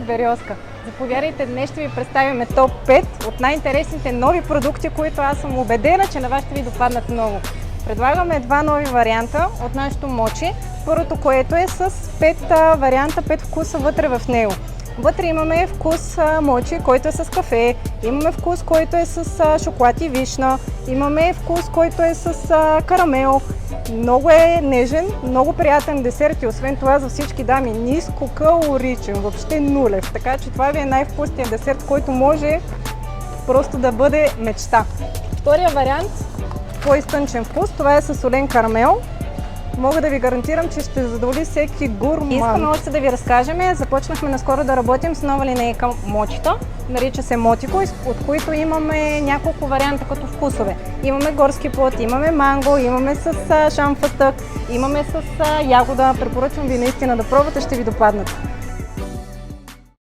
Бериозка. Заповядайте, днес ще ви представим топ 5 от най-интересните нови продукти, които аз съм убедена, че на вас ще ви допаднат много. Предлагаме два нови варианта от нашото мочи. Първото, което е с 5 варианта, 5 вкуса вътре в него. Вътре имаме вкус мочи, който е с кафе, имаме вкус, който е с шоколад и вишна, имаме вкус, който е с карамел. Много е нежен, много приятен десерт и освен това за всички дами ниско калоричен, въобще нулев. Така че това ви е най-вкусният десерт, който може просто да бъде мечта. Втория вариант, по-изтънчен вкус, това е с солен карамел. Мога да ви гарантирам, че ще задоволи всеки гурман. Искаме още да ви разкажем. Започнахме наскоро да работим с нова линейка мочита. Нарича се Мотико, от които имаме няколко варианта като вкусове. Имаме горски плод, имаме манго, имаме с шамфастък, имаме с ягода. Препоръчвам ви наистина да пробвате, ще ви допаднат.